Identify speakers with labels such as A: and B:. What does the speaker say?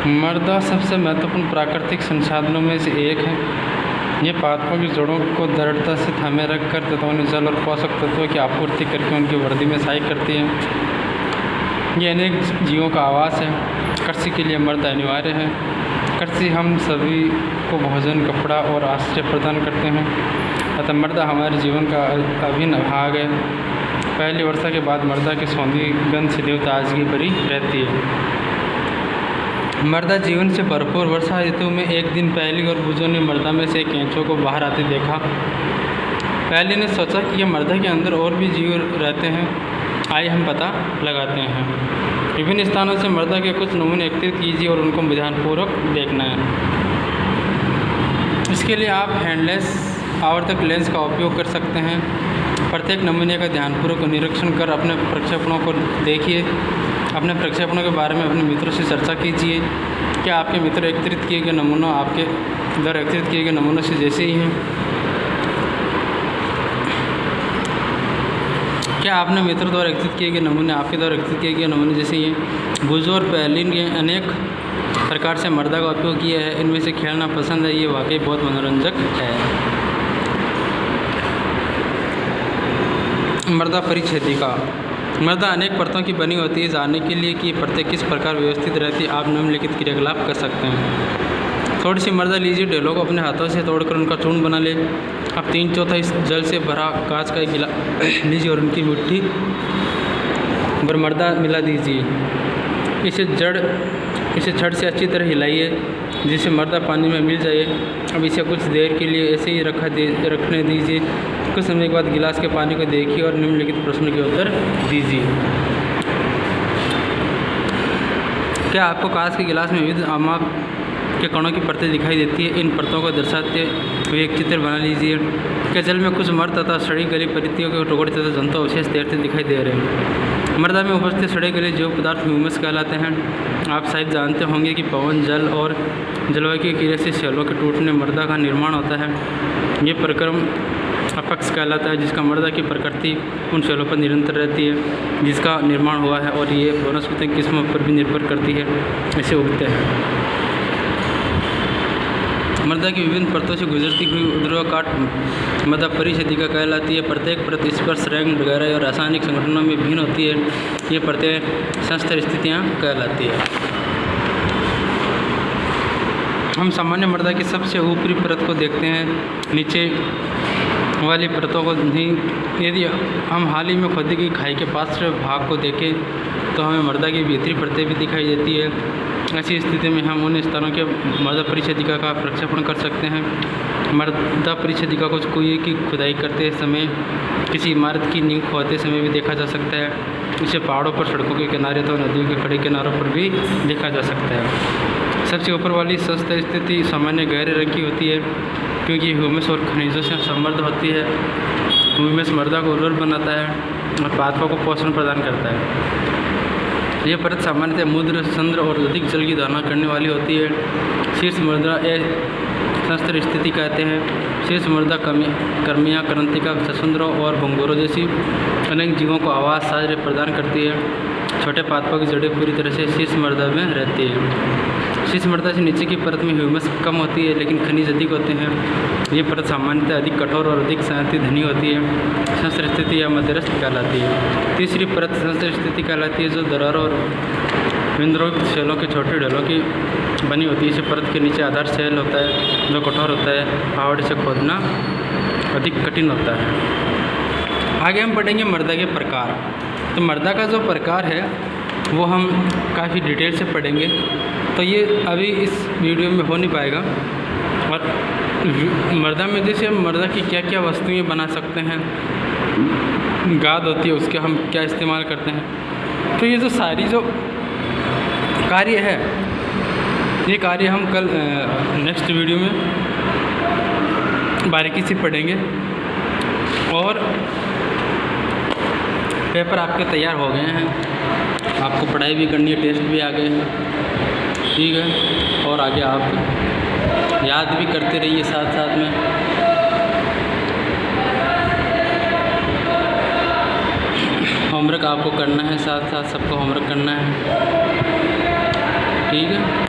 A: मृदा सबसे महत्वपूर्ण प्राकृतिक संसाधनों में से एक है। ये पादपों की जड़ों को दृढ़ता से थामे रखकर तथा उन्हें जल और पोषक तत्वों की आपूर्ति करके उनकी वृद्धि में सहायक करती है। ये अनेक जीवों का आवास है। कृषि के लिए मृदा अनिवार्य है। कृषि हम सभी को भोजन, कपड़ा और आश्रय प्रदान करते हैं, अतः मृदा हमारे जीवन का अभिन्न भाग है। पहली वर्षा के बाद मृदा की सौंदर्य गंध से देव ताजगी भरी रहती है। मृदा जीवन से भरपूर। वर्षा ऋतु में एक दिन पहली और बुजुर्गों ने मृदा में से केंचों को बाहर आते देखा। पहले ने सोचा कि यह मृदा के अंदर और भी जीव रहते हैं, आइए हम पता लगाते हैं। विभिन्न स्थानों से मृदा के कुछ नमूने एकत्रित कीजिए और उनको ध्यानपूर्वक देखना है। इसके लिए आप हैंडलेस आवर्धक लेंस का उपयोग कर सकते हैं। प्रत्येक नमूने का ध्यानपूर्वक निरीक्षण कर अपने प्रक्षेपणों को देखिए। अपने प्रक्षेपणों के बारे में अपने मित्रों से चर्चा कीजिए। क्या आपके मित्र एकत्रित किए गए नमूनों आपके द्वारा एकत्रित किए गए नमूनों से जैसे ही हैं? क्या आपने मित्रों द्वारा एकत्रित किए गए नमूने आपके द्वारा एकत्रित किए गए नमूने जैसे ही हैं? बुजो और पैलिन के अनेक प्रकार से मृदा का उपयोग किया है। इनमें से खेलना पसंद है। ये वाकई बहुत मनोरंजक है। मृदा परिच्छेदिका। मृदा अनेक परतों की बनी होती है। जानने के लिए कि प्रत्येक किस प्रकार व्यवस्थित रहती है, आप निम्नलिखित क्रियाकलाप कर सकते हैं। थोड़ी सी मृदा लीजिए, ढेलों को अपने हाथों से तोड़कर उनका चूर्ण बना ले। अब 3/4 जल से भरा कांच का एक गिलास लीजिए और उनकी मुट्ठी भर मृदा मिला दीजिए। इसे छड़ से अच्छी तरह हिलाइए जिससे मृदा पानी में मिल जाए। अब इसे कुछ देर के लिए ऐसे ही रखने दीजिए। कुछ समय के बाद गिलास के पानी को देखिए और निम्नलिखित प्रश्न के उत्तर दीजिए। क्या आपको कांच के गिलास में विविध आमाप के कणों की परतें दिखाई देती है? इन परतों को दर्शाते हुए एक चित्र बना लीजिए। क्या जल में कुछ मृत तथा सड़ी गली परतियों के टुकड़े तथा जंतु अवशेष तैरते दिखाई दे रहे हैं? मृदा में उपस्थित सड़े गले जैव पदार्थ ह्यूमस कहलाते हैं। आप शायद जानते होंगे कि पवन, जल और जलवायु की क्रिया से शैलों के टूटने मृदा का निर्माण होता है। ये प्रक्रम अपक्ष कहलाता है, जिसका मृदा की प्रकृति उन शैलों पर निरंतर रहती है जिसका निर्माण हुआ है और ये वनस्पति किस्मों पर भी निर्भर करती है, इसे उगते हैं। मृदा की विभिन्न परतों से गुजरती हुई ऊर्ध्वकाट मृदा परिच्छेदिका कहलाती है। प्रत्येक परत स्पर्श, रंग वगैरह और रासायनिक संगठनों में भिन्न होती है। ये परतें संस्तर स्थितियाँ कहलाती है। हम सामान्य मृदा की सबसे ऊपरी परत को देखते हैं, नीचे वाली परतों को नहीं। यदि हम हाल ही में खोदी गई खाई के पार्श्व भाग को देखें तो हमें मृदा की भीतरी परतें भी दिखाई देती है। ऐसी स्थिति में हम उन स्थानों के मृदा परिच्छेदिका का प्रक्षेपण कर सकते हैं। मृदा परिच्छेदिका को कुएं की खुदाई करते समय, किसी इमारत की नींव खोदते समय भी देखा जा सकता है। इसे पहाड़ों पर, सड़कों के किनारे तो नदियों के खड़े किनारों पर भी देखा जा सकता है। सबसे ऊपर वाली संस्था स्थिति सामान्य गहरे रंग की होती है क्योंकि ह्यूमस और खनिजों से समृद्ध होती है। ह्यूमस मृदा को उर्वर बनाता है और पादपों को पोषण प्रदान करता है। यह परत सामान्यतः मुद्र, चंद्र और अधिक जल की धारणा करने वाली होती है। शीर्ष मृदा संस्तर स्थिति कहते हैं। शीर्ष मृदा कर्मिया, कृंतिका, ससुंदरों और भंगूरों जैसी अनेक जीवों को आवास आश्रय प्रदान करती है। छोटे पादपों की जड़ें पूरी तरह से शीर्ष मृदा में रहती है। शीर्ष मृदा से नीचे की परत में ह्यूमस कम होती है लेकिन खनिज अधिक होते हैं। ये परत सामान्यतः अधिक कठोर और अधिक शांति धनी होती है। संस्तर स्थिति या मध्यस्थ कहलाती है। तीसरी परत संस्तर स्थिति कहलाती है, जो दरारों और विंद्रोक्त शैलों के छोटे ढेलों की बनी होती है। इस परत के नीचे आधार शैल होता है जो कठोर होता है। पहाड़ से खोदना अधिक कठिन होता है। आगे हम पढ़ेंगे मृदा के प्रकार। तो मृदा का जो प्रकार है वो हम काफ़ी डिटेल से पढ़ेंगे, तो ये अभी इस वीडियो में हो नहीं पाएगा। और मृदा में जैसे हम मृदा की क्या क्या वस्तुएं बना सकते हैं, गाद होती है उसके हम क्या इस्तेमाल करते हैं, तो ये जो सारी जो कार्य है, ये कार्य हम कल नेक्स्ट वीडियो में बारीकी से पढ़ेंगे। और पेपर आपके तैयार हो गए हैं, आपको पढ़ाई भी करनी है, टेस्ट भी आ गए हैं, ठीक है। और आगे आप याद भी करते रहिए साथ साथ में। होमवर्क आपको करना है, साथ साथ सबको होमवर्क करना है, ठीक है।